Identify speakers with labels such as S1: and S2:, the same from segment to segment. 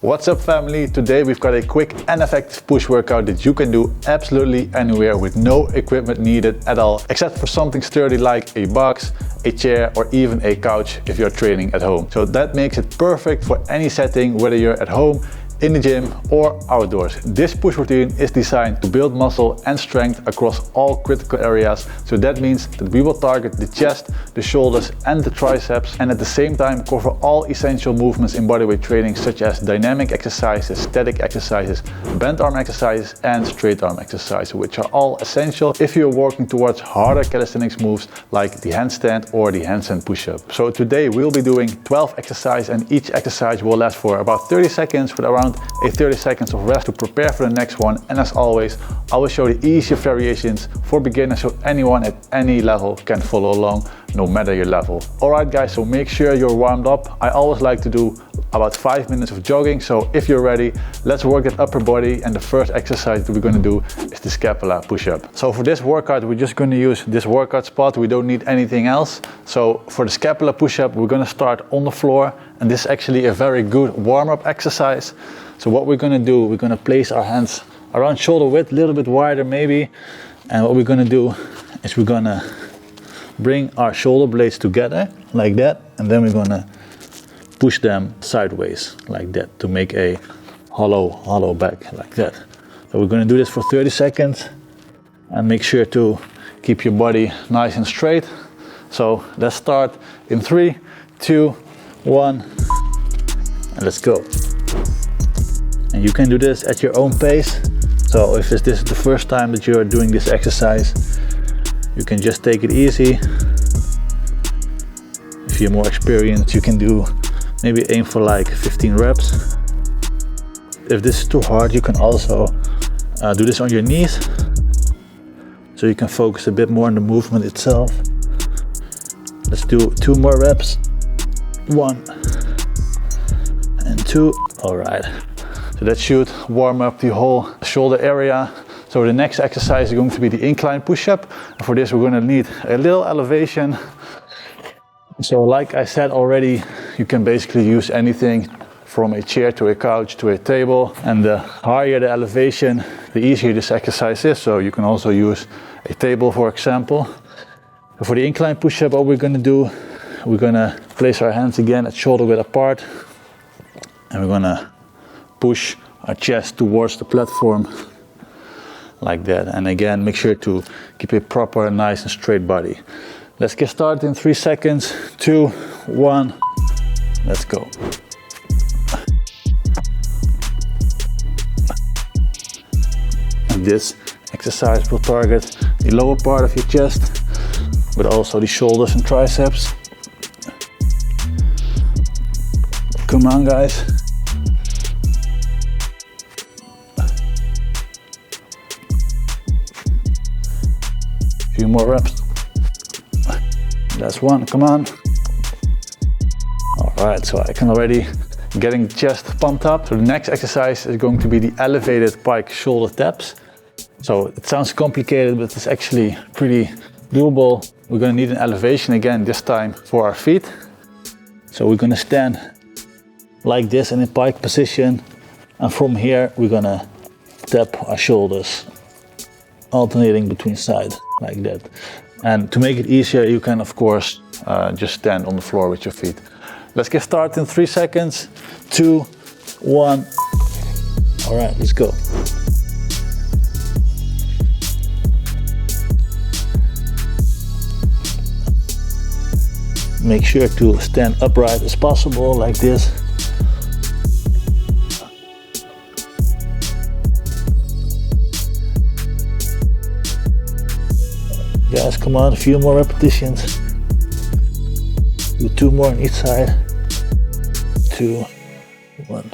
S1: What's up family? Today we've got a quick and effective push workout that you can do absolutely anywhere with no equipment needed at all, except for something sturdy like a box, a chair or even a couch if you're training at home. So that makes it perfect for any setting, whether you're at home, in the gym or outdoors. This push routine is designed to build muscle and strength across all critical areas. So that means that we will target the chest, the shoulders and the triceps, and at the same time cover all essential movements in bodyweight training, such as dynamic exercises, static exercises, bent arm exercises and straight arm exercises, which are all essential if you're working towards harder calisthenics moves like the handstand or the handstand push-up. So today we'll be doing 12 exercises, and each exercise will last for about 30 seconds with around a 30 seconds of rest to prepare for the next one. And as always, I will show the easier variations for beginners so anyone at any level can follow along, no matter your level. Alright guys, so make sure you're warmed up. I always like to do about 5 minutes of jogging, so if you're ready, let's work that upper body. And the first exercise that we're going to do is the scapula push-up. So for this workout, we're just going to use this workout spot. We don't need anything else. So for the scapula push-up, we're going to start on the floor, and this is actually a very good warm-up exercise. So what we're going to do, we're going to place our hands around shoulder width, a little bit wider maybe, and what we're going to do is we're going to bring our shoulder blades together like that, and then we're going to push them sideways like that to make a hollow back like that. So we're going to do this for 30 seconds and make sure to keep your body nice and straight. So let's start in 3, 2, 1 and let's go. And you can do this at your own pace. So if this is the first time that you're doing this exercise, you can just take it easy. If you're more experienced, you can do maybe aim for like 15 reps. If this is too hard, you can also do this on your knees, so you can focus a bit more on the movement itself. Let's do 2 more reps. 1 and 2. All right. So that should warm up the whole shoulder area. So the next exercise is going to be the incline push-up. And for this we're going to need a little elevation. So like I said already, you can basically use anything from a chair to a couch to a table. And the higher the elevation, the easier this exercise is. So you can also use a table, for example. For the incline push-up, what we're going to do, we're going to place our hands again at shoulder width apart. And we're going to push our chest towards the platform like that. And again, make sure to keep a proper, nice and straight body. Let's get started in 3 seconds. 2, 1, let's go. And this exercise will target the lower part of your chest, but also the shoulders and triceps. Come on guys. Few more reps. That's 1, come on. All right, so I can already getting the chest pumped up. So the next exercise is going to be the elevated pike shoulder taps. So it sounds complicated, but it's actually pretty doable. We're going to need an elevation again, this time for our feet. So we're going to stand like this in a pike position, and from here we're going to tap our shoulders, alternating between sides like that. And to make it easier, you can of course just stand on the floor with your feet. Let's get started in 3 seconds. 2, 1. All right, let's go. Make sure to stand upright as possible like this. Guys, come on, a few more repetitions. Do 2 more on each side. 2, 1,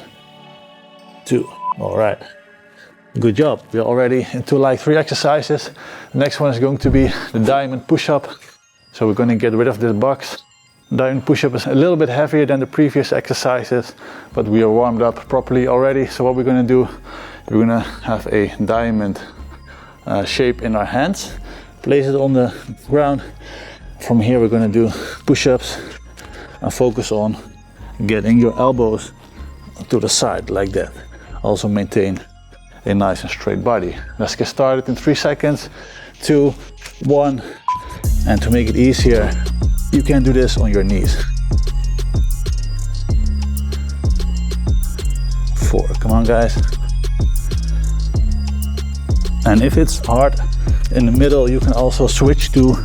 S1: 2. All right. Good job. We're already into like 3 exercises. The next one is going to be the diamond push-up. So we're going to get rid of this box. Diamond push-up is a little bit heavier than the previous exercises, but we are warmed up properly already. So what we're going to do, we're going to have a diamond shape in our hands. Place it on the ground. From here we're going to do push-ups and focus on getting your elbows to the side like that. Also maintain a nice and straight body. Let's get started in 3 seconds. 2, 1, and to make it easier, you can do this on your knees. 4, come on guys. And if it's hard in the middle, you can also switch to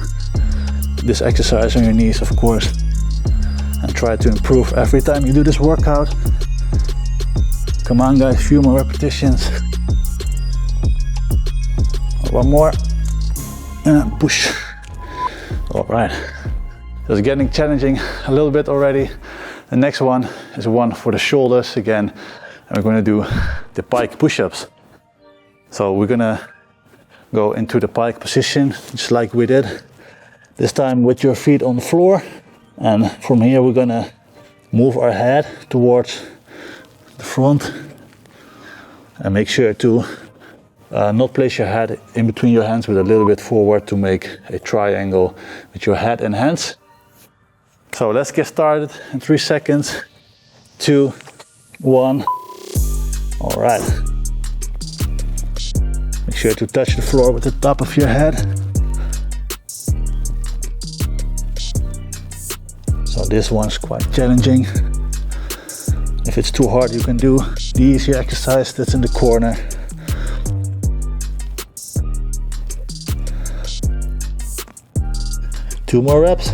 S1: this exercise on your knees, of course, and try to improve every time you do this workout. Come on guys, few more repetitions. One more, and push. All right, so it's getting challenging a little bit already. The next one is one for the shoulders again, and we're going to do the pike push-ups. So we're gonna go into the pike position, just like we did. This time with your feet on the floor, and from here we're gonna move our head towards the front, and make sure to not place your head in between your hands, but a little bit forward to make a triangle with your head and hands. So let's get started in 3 seconds. 2, 1. All right. Make sure to touch the floor with the top of your head. So this one's quite challenging. If it's too hard, you can do the easier exercise that's in the corner. Two more reps.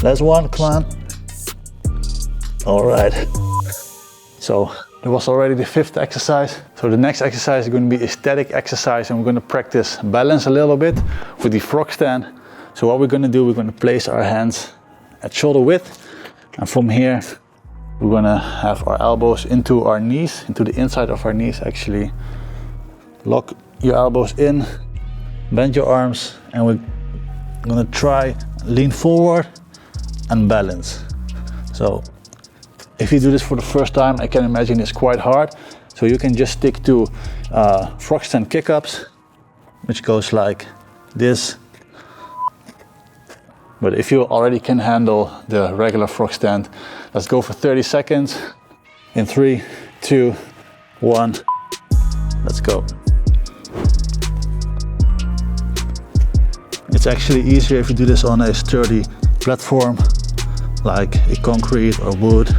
S1: Last one, come on. All right. So that was already the 5th exercise. So the next exercise is going to be a static exercise, and we're going to practice balance a little bit with the frog stand. So what we're going to do, we're going to place our hands at shoulder width, and from here we're going to have our elbows into our knees, into the inside of our knees actually. Lock your elbows in, bend your arms, and we're going to try lean forward and balance. So if you do this for the first time, I can imagine it's quite hard. So you can just stick to frog stand kick-ups, which goes like this. But if you already can handle the regular frog stand, let's go for 30 seconds. In 3, 2, 1, let's go. It's actually easier if you do this on a sturdy platform, like a concrete or wood.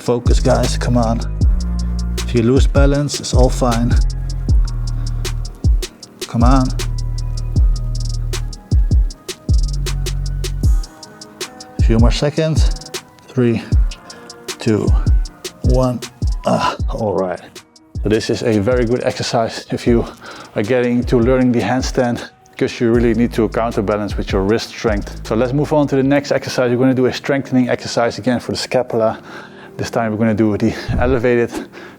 S1: Focus guys, come on. If you lose balance, it's all fine. Come on. A few more seconds. 3, 2, 1. All right. So this is a very good exercise if you are getting to learning the handstand, because you really need to counterbalance with your wrist strength. So let's move on to the next exercise. We're going to do a strengthening exercise again for the scapula. This time we're going to do the elevated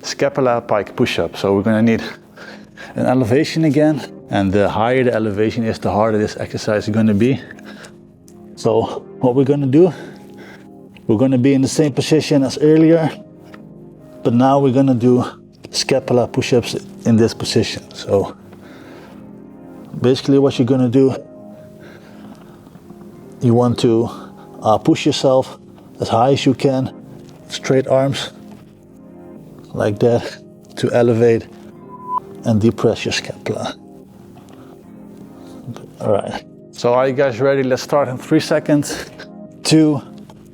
S1: scapula pike push-up. So we're going to need an elevation again, and the higher the elevation is, the harder this exercise is going to be. So what we're going to do, we're going to be in the same position as earlier, but now we're going to do scapula push-ups in this position. So basically what you're going to do, you want to push yourself as high as you can, straight arms like that, to elevate and depress your scapula. All right, so are you guys ready? Let's start in 3 seconds. 2,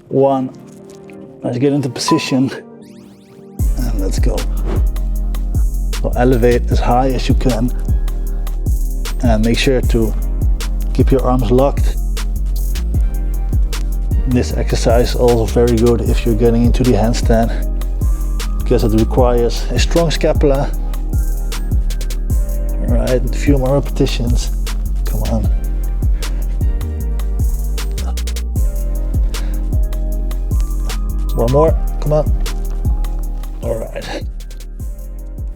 S1: 1, let's get into position and let's go. So elevate as high as you can, and make sure to keep your arms locked. This exercise is also very good if you're getting into the handstand, because it requires a strong scapula. All right, a few more repetitions. Come on. One more, come on. All right.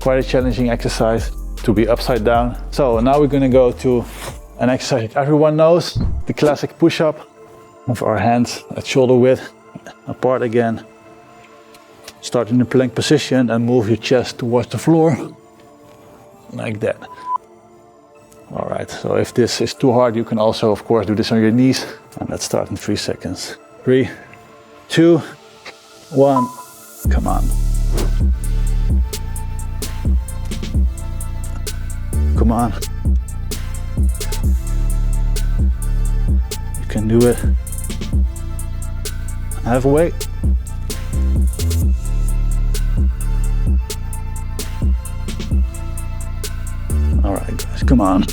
S1: Quite a challenging exercise to be upside down. So now we're gonna go to an exercise everyone knows, the classic push-up. With our hands at shoulder width apart again. Start in the plank position and move your chest towards the floor, like that. All right, so if this is too hard, you can also, of course, do this on your knees. And let's start in 3 seconds. 3, 2, 1. Come on. Come on. You can do it. Halfway. All right, guys, come on.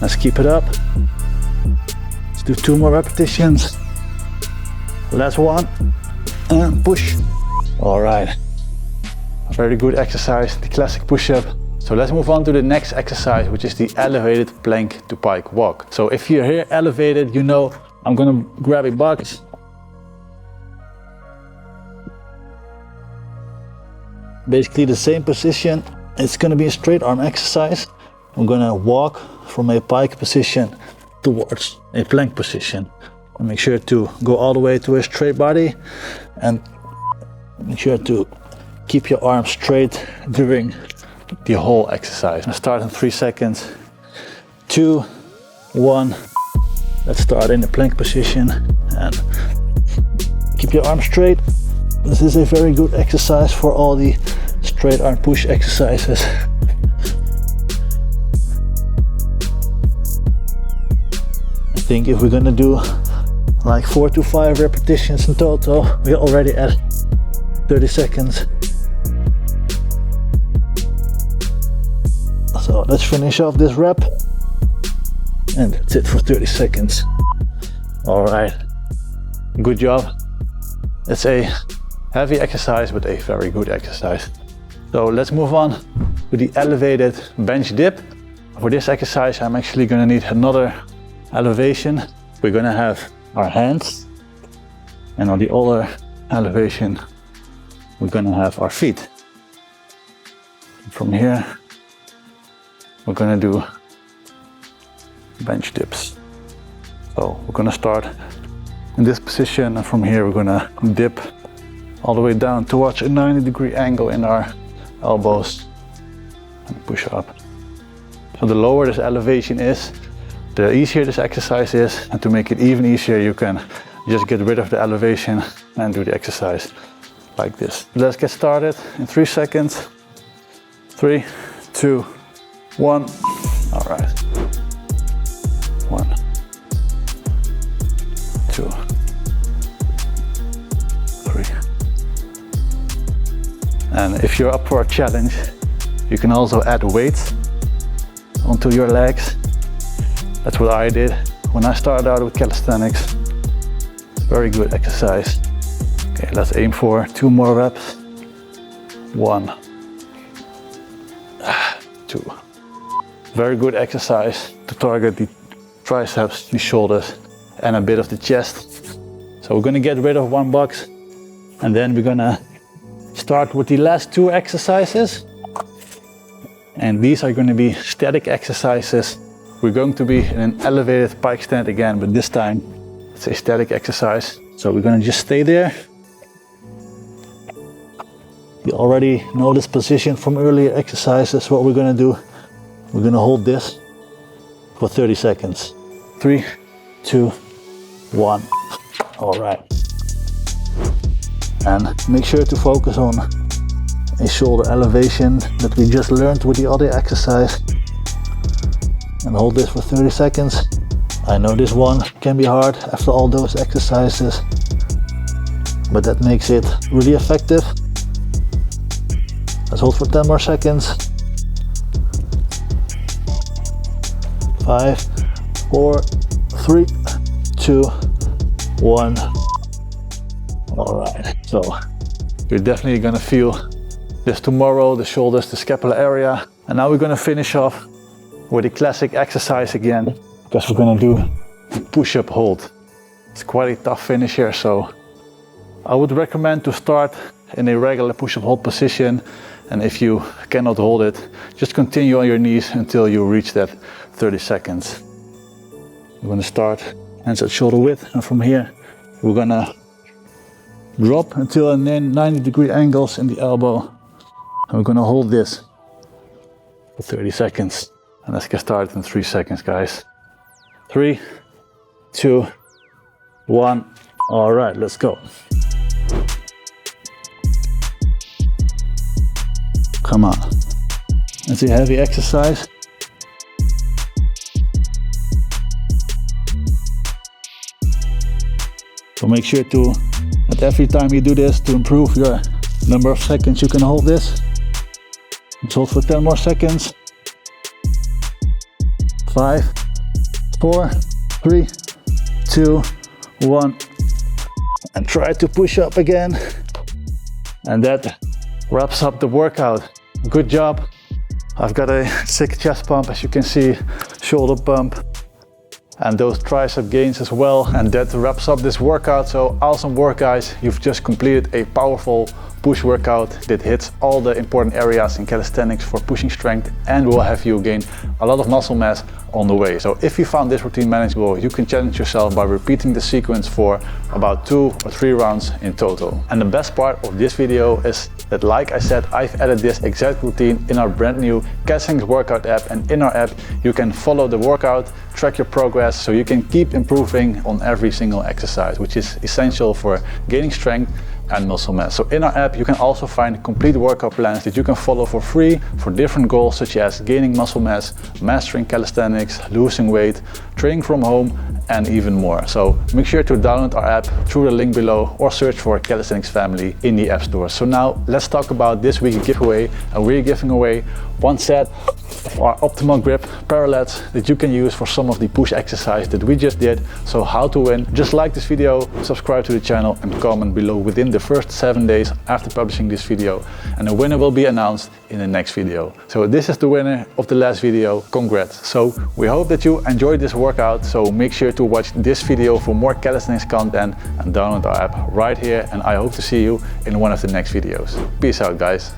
S1: Let's keep it up. Let's do 2 more repetitions. Last one, and push. All right, a very good exercise, the classic push-up. So let's move on to the next exercise, which is the elevated plank to pike walk. So if you're here elevated, you know I'm gonna grab a box. Basically the same position. It's gonna be a straight arm exercise. I'm gonna walk from a pike position towards a plank position. And make sure to go all the way to a straight body and make sure to keep your arms straight during the whole exercise. I'll start in 3 seconds. 2, 1. Let's start in the plank position and keep your arms straight. This is a very good exercise for all the straight arm push exercises. I think if we're gonna do like 4 to 5 repetitions in total, we're already at 30 seconds. So let's finish off this rep. And that's it for 30 seconds. All right, good job. It's a heavy exercise, but a very good exercise. So let's move on to the elevated bench dip. For this exercise, I'm actually gonna need another elevation. We're gonna have our hands, and on the other elevation, we're gonna have our feet. From here, we're gonna do bench dips. So we're gonna start in this position, and from here we're gonna dip all the way down towards a 90-degree angle in our elbows and push up. So the lower this elevation is, the easier this exercise is, and to make it even easier, you can just get rid of the elevation and do the exercise like this. Let's get started in 3 seconds. 3, 2, 1. All right. 1, 2, 3. And if you're up for a challenge, you can also add weights onto your legs. That's what I did when I started out with calisthenics. Very good exercise. Okay, let's aim for 2 more reps. 1, 2. Very good exercise to target the triceps, the shoulders, and a bit of the chest. So we're gonna get rid of 1 box, and then we're gonna start with the last 2 exercises. And these are gonna be static exercises. We're going to be in an elevated pike stand again, but this time it's a static exercise. So we're gonna just stay there. You already know this position from earlier exercises. What we're gonna do, we're gonna hold this for 30 seconds. 3, 2, 1. All right. And make sure to focus on a shoulder elevation that we just learned with the other exercise. And hold this for 30 seconds. I know this one can be hard after all those exercises, but that makes it really effective. Let's hold for 10 more seconds. 5, 4, 3, 2, 1. All right, so you're definitely gonna feel this tomorrow, the shoulders, the scapula area. And now we're gonna finish off with the classic exercise again, because we're gonna do a push-up hold. It's quite a tough finish here, so I would recommend to start in a regular push-up hold position, and if you cannot hold it, just continue on your knees until you reach that 30 seconds. We're gonna start hands at shoulder width, and from here we're gonna drop until a 90-degree angles in the elbow, and we're gonna hold this for 30 seconds. And let's get started in 3 seconds, guys. 3, 2, 1. All right, let's go. Come on. It's a heavy exercise. So make sure to, at every time you do this, to improve your number of seconds you can hold this. Let's hold for 10 more seconds. 5, 4, 3, 2, 1. And try to push up again. And that wraps up the workout. Good job. I've got a sick chest pump, as you can see, shoulder pump, and those tricep gains as well. And that wraps up this workout. So awesome work, guys. You've just completed a powerful push workout that hits all the important areas in calisthenics for pushing strength and will have you gain a lot of muscle mass on the way. So if you found this routine manageable, you can challenge yourself by repeating the sequence for about 2 or 3 rounds in total. And the best part of this video is that, like I said, I've added this exact routine in our brand new Calisthenics workout app, and in our app you can follow the workout, track your progress, so you can keep improving on every single exercise, which is essential for gaining strength and muscle mass. So in our app you can also find complete workout plans that you can follow for free for different goals, such as gaining muscle mass, mastering calisthenics, losing weight, training from home, and even more. So make sure to download our app through the link below or search for Calisthenics Family in the App Store. So now let's talk about this week's giveaway. And we're giving away 1 set of our optimal grip parallettes that you can use for some of the push exercise that we just did. So how to win: just like this video, subscribe to the channel, and comment below within the first 7 days after publishing this video, and the winner will be announced in the next video. So this is the winner of the last video. Congrats. So we hope that you enjoyed this workout, so make sure to watch this video for more calisthenics content and download our app right here, and I hope to see you in one of the next videos. Peace out, guys.